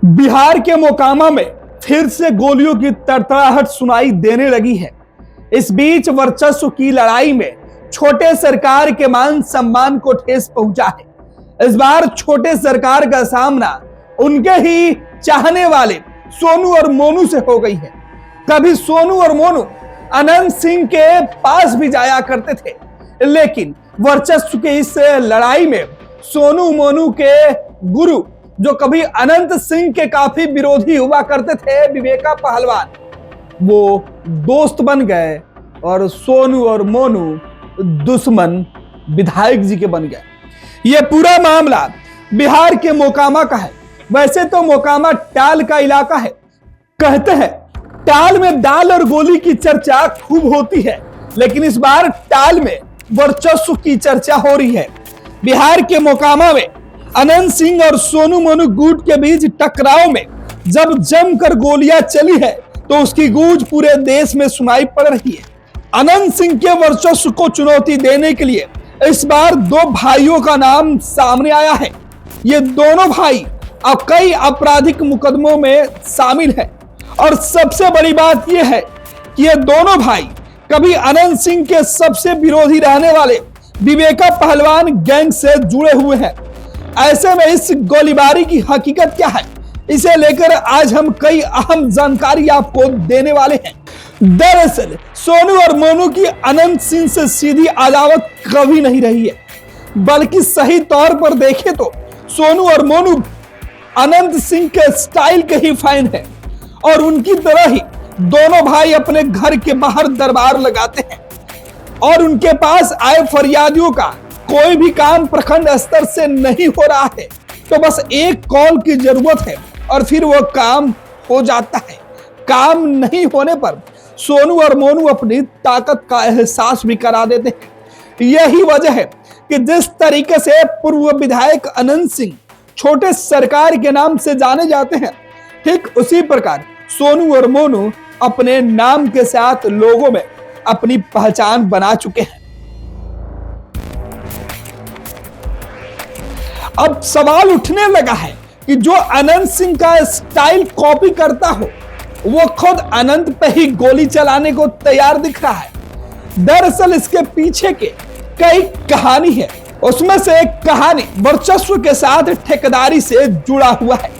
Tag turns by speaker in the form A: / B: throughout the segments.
A: बिहार के मोकामा में फिर से गोलियों की तड़तड़ाहट सुनाई देने लगी है। इस बीच वर्चस्व की लड़ाई में छोटे सरकार के मान सम्मान को ठेस पहुंचा है। इस बार छोटे सरकार का सामना उनके ही चाहने वाले सोनू और मोनू से हो गई है। कभी सोनू और मोनू अनंत सिंह के पास भी जाया करते थे, लेकिन वर्चस्व की इस लड़ाई में सोनू मोनू के गुरु, जो कभी अनंत सिंह के काफी विरोधी हुआ करते थे, विवेका पहलवान, वो दोस्त बन गए और सोनू और मोनू दुश्मन विधायक जी के बन गए। यह पूरा मामला बिहार के मोकामा का है। वैसे तो मोकामा टाल का इलाका है। कहते हैं टाल में दाल और गोली की चर्चा खूब होती है, लेकिन इस बार टाल में वर्चस्व की चर्चा हो रही है। बिहार के मोकामा में अनंत सिंह और सोनू मोनू गुट के बीच टकराव में जब जमकर गोलियां चली है तो उसकी गूंज पूरे देश में सुनाई पड़ रही है। अनंत सिंह के वर्चस्व को चुनौती देने के लिए इस बार दो भाइयों का नाम सामने आया है। ये दोनों भाई अब कई आपराधिक मुकदमों में शामिल है और सबसे बड़ी बात यह है कि ये दोनों भाई कभी अनंत सिंह के सबसे विरोधी रहने वाले विवेका पहलवान गैंग से जुड़े हुए हैं। ऐसे में इस गोलीबारी की हकीकत क्या है, इसे लेकर आज हम कई अहम जानकारी आपको देने वाले हैं। दरअसल सोनू और मोनू की अनंत सिंह से सीधी अदावत कभी नहीं रही है, बल्कि सही तौर पर देखें तो सोनू और मोनू अनंत सिंह के स्टाइल के ही फैन है और उनकी तरह ही दोनों भाई अपने घर के बाहर दरबार लगाते हैं और उनके पास आए फरियादियों का कोई भी काम प्रखंड स्तर से नहीं हो रहा है तो बस एक कॉल की जरूरत है और फिर वो काम हो जाता है। काम नहीं होने पर सोनू और मोनू अपनी ताकत का एहसास भी करा देते हैं। यही वजह है कि जिस तरीके से पूर्व विधायक अनंत सिंह छोटे सरकार के नाम से जाने जाते हैं, ठीक उसी प्रकार सोनू और मोनू अपने नाम के साथ लोगों में अपनी पहचान बना चुके हैं। अब सवाल उठने लगा है कि जो अनंत सिंह का स्टाइल कॉपी करता हो वो खुद अनंत पे ही गोली चलाने को तैयार दिख रहा है। दरअसल इसके पीछे के कई कहानी है। उसमें से एक कहानी वर्चस्व के साथ ठेकेदारी से जुड़ा हुआ है।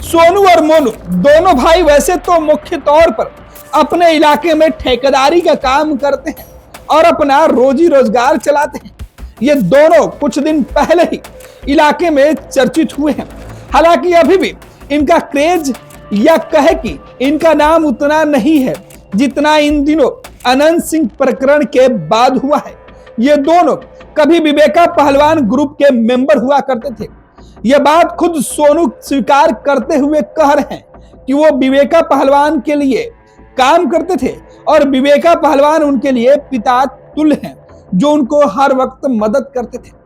A: सोनू और मोनू दोनों भाई वैसे तो मुख्य तौर पर अपने इलाके में ठेकेदारी का काम करते हैं और अपना रोजी रोजगार चलाते हैं। ये दोनों कुछ दिन पहले ही इलाके में चर्चित हुए हैं। हालांकि अभी भी इनका क्रेज या कहे कि इनका नाम उतना नहीं है जितना इन दिनों अनंत सिंह प्रकरण के बाद हुआ है। ये दोनों कभी विवेका पहलवान ग्रुप के मेंबर हुआ करते थे। यह बात खुद सोनू स्वीकार करते हुए कह रहे हैं कि वो विवेका पहलवान के लिए काम करते थे और विवेका पहलवान उनके लिए पिता तुल्य हैं, जो उनको हर वक्त मदद करते थे।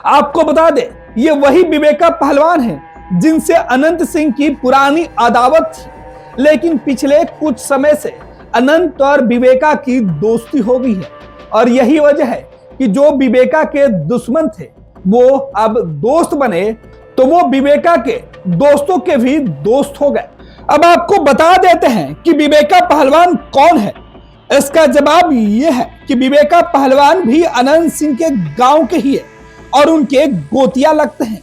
A: आपको बता दें, ये वही विवेका पहलवान हैं जिनसे अनंत सिंह की पुरानी अदावत थी, लेकिन पिछले कुछ समय से अनंत और विवेका की दोस्ती हो गई है और यही वजह है कि जो विवेका के दुश्मन थे वो अब दोस्त बने, तो वो विवेका के दोस्तों के भी दोस्त हो गए। अब आपको बता देते हैं कि विवेका पहलवान कौन है। इसका जवाब यह है कि विवेका पहलवान भी अनंत सिंह के गांव के ही है और उनके गोतिया लगते हैं।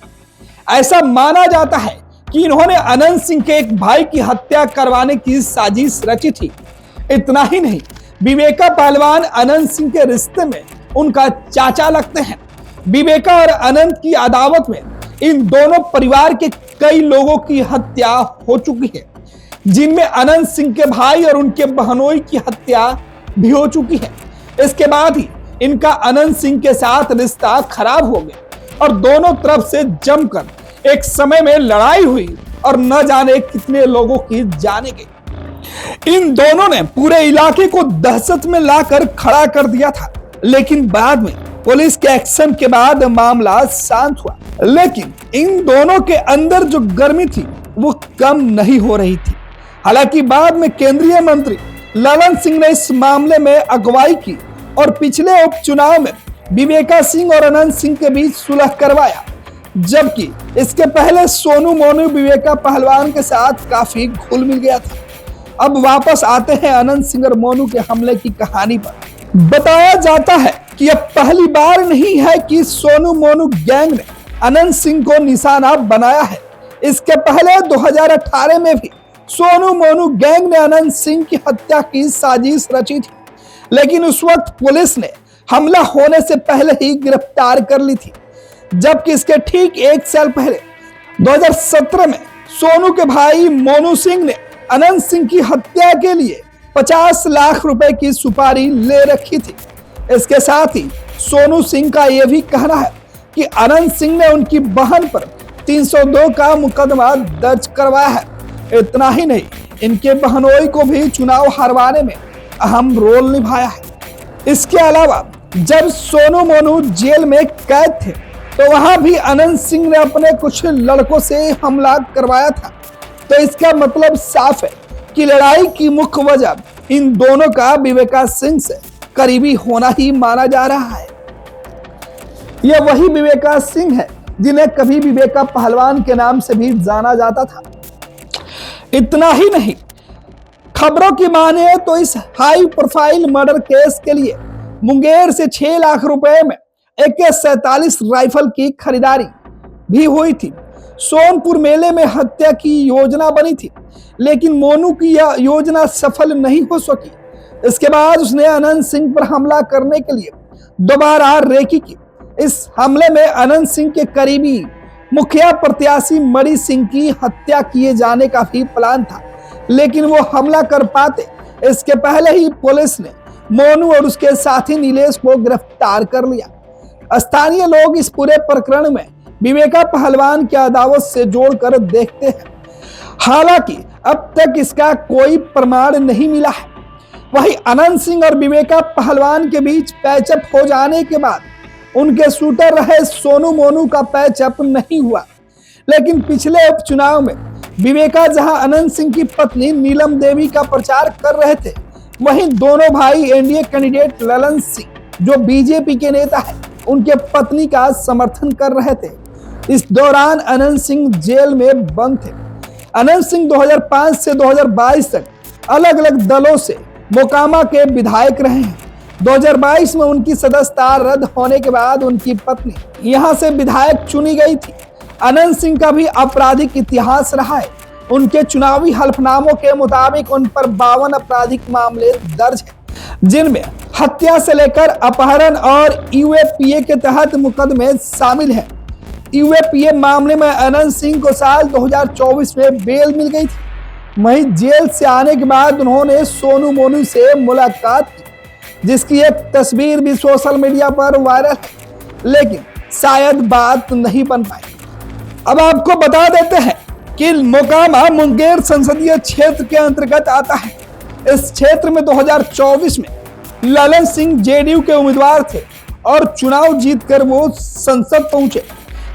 A: ऐसा माना जाता है कि इन्होंने अनंत सिंह के एक भाई की हत्या करवाने की साजिश रची थी। इतना ही नहीं, विवेका पहलवान अनंत सिंह के रिश्ते में उनका चाचा लगते हैं। विवेका और अनंत की अदावत में इन दोनों परिवार के कई लोगों की हत्या हो चुकी है, जिनमें अनंत सिंह के भाई और उनके बहनोई की हत्या भी हो चुकी है। इसके बाद ही इनका अनंत सिंह के साथ रिश्ता खराब हो गया और दोनों तरफ से जमकर एक समय में लड़ाई हुई और न जाने कितने लोगों की जाने गई। इन दोनों ने पूरे इलाके को दहशत में लाकर खड़ा कर दिया था, लेकिन बाद में पुलिस के एक्शन के बाद मामला शांत हुआ। लेकिन इन दोनों के अंदर जो गर्मी थी वो कम नहीं हो रही थी। हालांकि बाद में केंद्रीय मंत्री ललन सिंह ने इस मामले में अगुवाई की और पिछले उपचुनाव में विवेका सिंह और अनंत सिंह के बीच सुलह करवाया, जबकि इसके पहले सोनू मोनू विवेका पहलवान के साथ काफी घुल मिल गया था। अब वापस आते हैं अनंत सिंह और मोनू के हमले की कहानी पर। बताया जाता है कि यह पहली बार नहीं है कि सोनू मोनू गैंग ने अनंत सिंह को निशाना बनाया है। इसके पहले 2018 में भी सोनू मोनू गैंग ने अनंत सिंह की हत्या की साजिश रची थी, लेकिन उस वक्त पुलिस ने हमला होने से पहले ही गिरफ्तार कर ली थी। जबकि इसके ठीक 1 साल पहले 2017 में सोनू के भाई मोनू सिंह ने अनंत सिंह की हत्या के लिए 50 लाख रुपए की सुपारी ले रखी थी। इसके साथ ही सोनू सिंह का यह भी कहना है कि अनंत सिंह ने उनकी बहन पर 302 का मुकदमा दर्ज करवाया है। इतना ही नहीं, इनके बहनोई को भी चुनाव हरवाने में अहम रोल निभाया है। इसके अलावा जब सोनू मोनू जेल में कैद थे तो वहां भी अनंत सिंह ने अपने कुछ लड़कों से हमला करवाया था। तो इसका मतलब साफ है कि लड़ाई की मुख्य वजह इन दोनों का विवेका सिंह से करीबी होना ही माना जा रहा है। यह वही विवेका सिंह है जिन्हें कभी विवेका पहलवान के नाम से भी जाना जाता था। इतना ही नहीं, खबरों की माने तो इस हाई प्रोफाइल मर्डर केस के लिए मुंगेर से 6 लाख रुपए में AK-47 राइफल की खरीदारी भी हुई थी। सोनपुर मेले में हत्या की योजना बनी थी, लेकिन मोनू की यह योजना सफल नहीं हो सकी। इसके बाद उसने अनंत सिंह पर हमला करने के लिए दोबारा रेकी की। इस हमले में अनंत सिंह के करीबी मुखिया प्रत्याशी मणि सिंह की हत्या किए जाने का भी प्लान था, लेकिन वो हमला कर पाते इसके पहले ही पुलिस ने मोनू और उसके साथी नीलेश को गिरफ्तार कर लिया। स्थानीय लोग इस पूरे प्रकरण में विवेका पहलवान की अदावत से जोड़कर देखते हैं। हालांकि अब तक इसका कोई प्रमाण नहीं मिला है। वहीं अनंत सिंह और विवेका पहलवान के बीच पैचअप हो जाने के बाद उनके शूटर रहे सोनू मोनू का पैचअप नहीं हुआ। लेकिन पिछले उपचुनाव में विवेका जहां अनंत सिंह की पत्नी नीलम देवी का प्रचार कर रहे थे, वहीं दोनों भाई एनडीए कैंडिडेट ललन सिंह जो बीजेपी के नेता है उनके पत्नी का समर्थन कर रहे थे। इस दौरान अनंत सिंह जेल में बंद थे। अनंत सिंह 2005 से 2022 तक अलग अलग दलों से मोकामा के विधायक रहे हैं। 2022 में उनकी सदस्यता रद्द होने के बाद उनकी पत्नी यहां से विधायक चुनी गई थी। अनंत सिंह का भी आपराधिक इतिहास रहा है। उनके चुनावी हल्फनामों के मुताबिक उन पर 52 आपराधिक मामले दर्ज हैं, जिनमें हत्या से लेकर अपहरण और यूएपीए के तहत मुकदमे शामिल हैं। यूएपीए मामले में अनंत सिंह को साल 2024 में बेल मिल गई थी। वहीं जेल से आने के बाद उन्होंने सोनू मोनू से मुलाकात की, जिसकी एक तस्वीर भी सोशल मीडिया पर वायरल है, लेकिन शायद बात नहीं बन पाई। अब आपको बता देते हैं कि मोकामा मुंगेर संसदीय क्षेत्र के अंतर्गत आता है। इस क्षेत्र में 2024 में ललन सिंह जेडीयू के उम्मीदवार थे और चुनाव जीतकर वो संसद पहुंचे,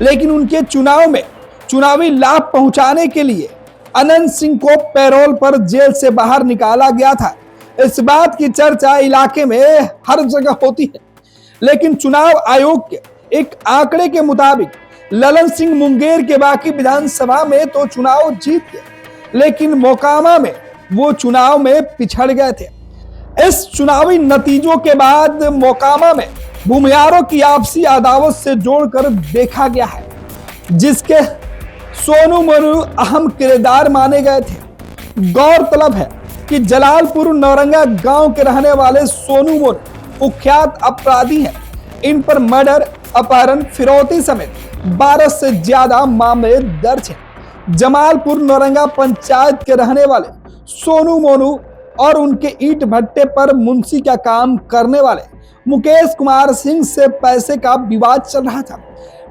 A: लेकिन उनके चुनाव में चुनावी लाभ पहुंचाने के लिए अनंत सिंह को पैरोल पर जेल से बाहर निकाला गया था। इस बात की चर्चा इलाके में हर जगह होती है, लेकिन चुनाव आयोग के एक आंकड़े के मुताबिक ललन सिंह मुंगेर के बाकी विधानसभा में तो चुनाव जीत गए, लेकिन मोकामा में वो चुनाव में पिछड़ गए थे। इस चुनावी नतीजों के बाद मोकामा में भूमियारों की आपसी अदावत से जोड़कर देखा गया है, जिसके सोनू मोनू अहम किरदार माने गए थे। गौरतलब है कि जलालपुर नौरंगा गांव के रहने वाले सोनू मोनू कुख्यात अपराधी हैं। इन पर मर्डर, अपहरण, फिरौती समेत 12 से ज्यादा मामले दर्ज हैं। जमालपुर नौरंगा पंचायत के रहने वाले सोनू मोनू और उनके ईंट भट्टे पर मुंशी का काम करने वाले मुकेश कुमार सिंह से पैसे का विवाद चल रहा था।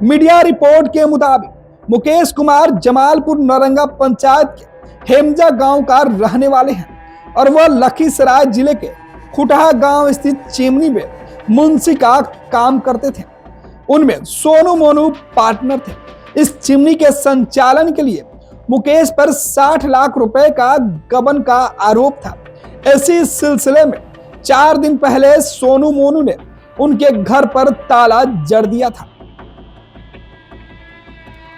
A: मीडिया रिपोर्ट के मुताबिक मुकेश कुमार जमालपुर नौरंगा पंचायत के हेमजा गांव का रहने वाले हैं और वह लखीसराय जिले के खुटहा गांव स्थित चिमनी में मुंशी का काम करते थे। उनमें सोनू मोनू पार्टनर थे। इस चिमनी के संचालन के लिए मुकेश पर 60 लाख रुपए का गबन का आरोप था। इसी सिलसिले में 4 दिन पहले सोनू मोनू ने उनके घर पर ताला जड़ दिया था।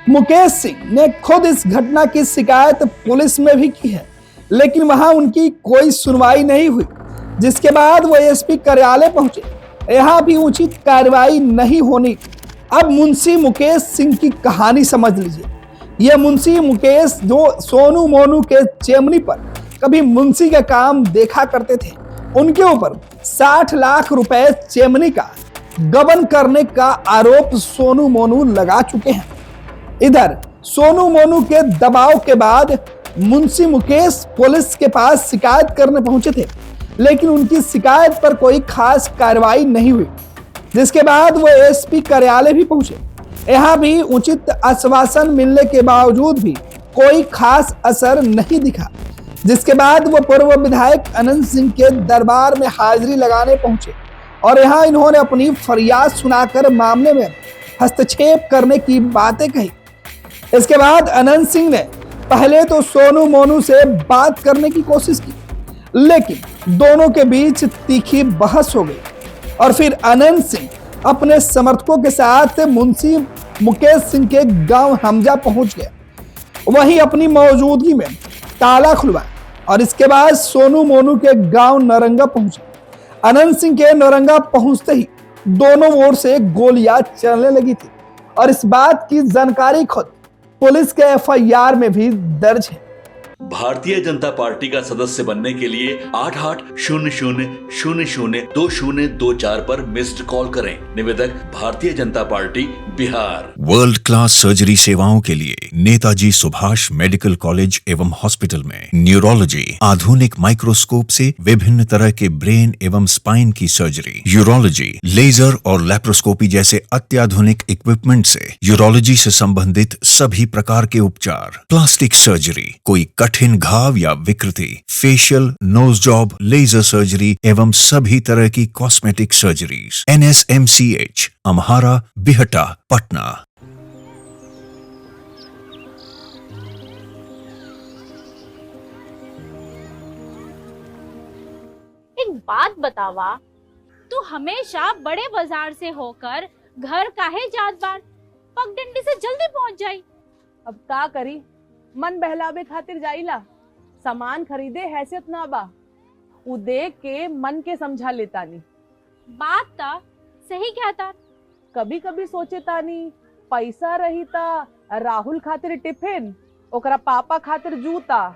A: मुकेश सिंह ने खुद इस घटना की शिकायत पुलिस में भी की है, लेकिन वहां उनकी कोई सुनवाई नहीं हुई, जिसके बाद वो एसपी कार्यालय पहुंचे। यहाँ भी उचित कार्रवाई नहीं होनी। अब मुंशी मुकेश सिंह की कहानी समझ लीजिए। ये मुंशी मुकेश जो सोनू मोनू के चेमनी पर कभी मुंशी का काम देखा करते थे, उनके ऊपर 60 लाख रुपए चेमनी का गबन करने का आरोप सोनू मोनू लगा चुके हैं। इधर सोनू मोनू के दबाव के बाद मुंशी मुकेश पुलिस के पास शिकायत करने पहुंचे थे, लेकिन उनकी शिकायत पर कोई खास कार्रवाई नहीं हुई, जिसके बाद वो एसपी कार्यालय भी पहुंचे। यहाँ भी उचित आश्वासन मिलने के बावजूद भी कोई खास असर नहीं दिखा, जिसके बाद वो पूर्व विधायक अनंत सिंह के दरबार में हाजिरी लगाने पहुंचे और यहाँ इन्होंने अपनी फरियाद सुनाकर मामले में हस्तक्षेप करने की बातें कही। इसके बाद अनंत सिंह ने पहले तो सोनू मोनू से बात करने की कोशिश की, लेकिन दोनों के बीच तीखी बहस हो गई और फिर अनंत सिंह अपने समर्थकों के साथ मुंशी मुकेश सिंह के गांव हमजा पहुंच गए। वहीं अपनी मौजूदगी में ताला खुलवाया और इसके बाद सोनू मोनू के गांव नौरंगा पहुंचे। अनंत सिंह के नौरंगा पहुंचते ही दोनों ओर से गोलियां चलने लगी थी और इस बात की जानकारी खुद पुलिस के एफआईआर में भी दर्ज है।
B: भारतीय जनता पार्टी का सदस्य बनने के लिए 8800002024 पर मिस्ड कॉल करें। निवेदक Bharatiya Janata party Bihar.
C: World class surgery सेवाओं के लिए नेताजी सुभाष मेडिकल कॉलेज एवं हॉस्पिटल में न्यूरोलॉजी, आधुनिक माइक्रोस्कोप से विभिन्न तरह के ब्रेन एवं स्पाइन की सर्जरी, यूरोलॉजी, लेजर और लैप्रोस्कोपी जैसे अत्याधुनिक इक्विपमेंट से यूरोलॉजी से संबंधित सभी प्रकार के उपचार, प्लास्टिक सर्जरी, कोई कठिन घाव या विकृति, facial, nose job, laser surgery एवं सभी तरह की cosmetic surgeries. NSMCH, Amhara, Bihta, Patna.
D: एक बात बतावा, तू हमेशा बड़े बाजार से होकर घर काहे जात बार? पगडंडी से जल्दी पहुंच जाई।
E: अब का करी, मन बहलावे खातिर जाइला। सामान खरीदे हैसियत ना बा, उ देख के मन के समझा लेतानी।
D: बात ता सही कहता।
E: कभी कभी सोचे तानी पैसा रही ता राहुल खातिर टिफिन, ओकरा पापा खातिर जूता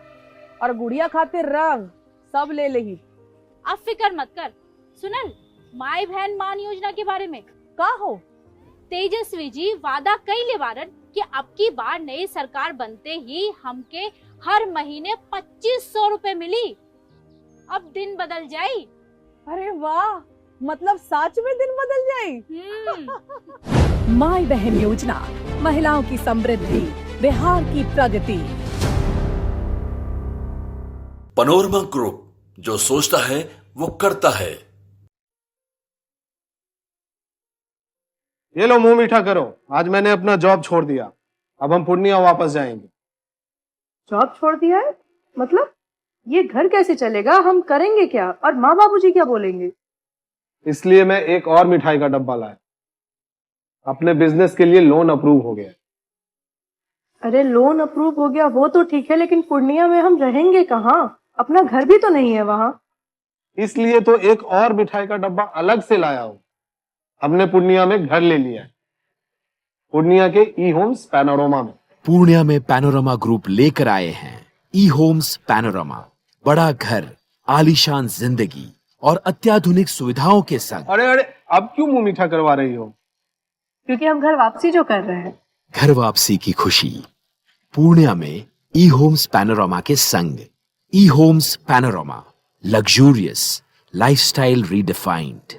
E: और गुड़िया खातिर रंग सब ले लेही।
D: अब फिकर मत कर। सुनल माई बहन मान योजना के बारे में
E: का हो?
D: तेजस्वी जी वादा कइले बारन कि अब की बार नई सरकार बनते ही हमके हर महीने 2500 रुपए मिली। अब दिन बदल जाई।
E: अरे वाह, मतलब सच में दिन बदल जाई।
F: माई बहन योजना, महिलाओं की समृद्धि, बिहार की प्रगति।
B: पनोरमा ग्रुप, जो सोचता है वो करता है।
G: ये लो मुंह मीठा करो, आज मैंने अपना जॉब छोड़ दिया। अब हम पूर्णिया वापस जाएंगे।
H: जॉब छोड़ दिया है? मतलब ये घर कैसे चलेगा? हम करेंगे क्या? और माँ बाबूजी क्या बोलेंगे?
G: इसलिए मैं एक और मिठाई का डब्बा लाया। अपने बिजनेस के लिए लोन अप्रूव हो गया।
H: अरे लोन अप्रूव हो गया वो तो ठीक है, लेकिन पूर्णिया में हम रहेंगे कहाँ? अपना घर भी तो नहीं है वहाँ।
G: इसलिए तो एक और मिठाई का डब्बा अलग से लाया हूँ। हमने पूर्णिया में घर ले लिया है, पूर्णिया के ई होम्स पैनोरमा में।
I: पूर्णिया में पैनोरमा ग्रुप लेकर आए हैं ई होम्स पैनोरमा। बड़ा घर, आलीशान जिंदगी और अत्याधुनिक सुविधाओं के संग।
G: अरे अब क्यों मुंह मीठा करवा रही हो?
H: क्योंकि हम घर वापसी जो कर रहे हैं।
I: घर वापसी की खुशी पूर्णिया में ई होम्स पैनोरमा के संग। ई Homes Panorama, luxurious lifestyle redefined.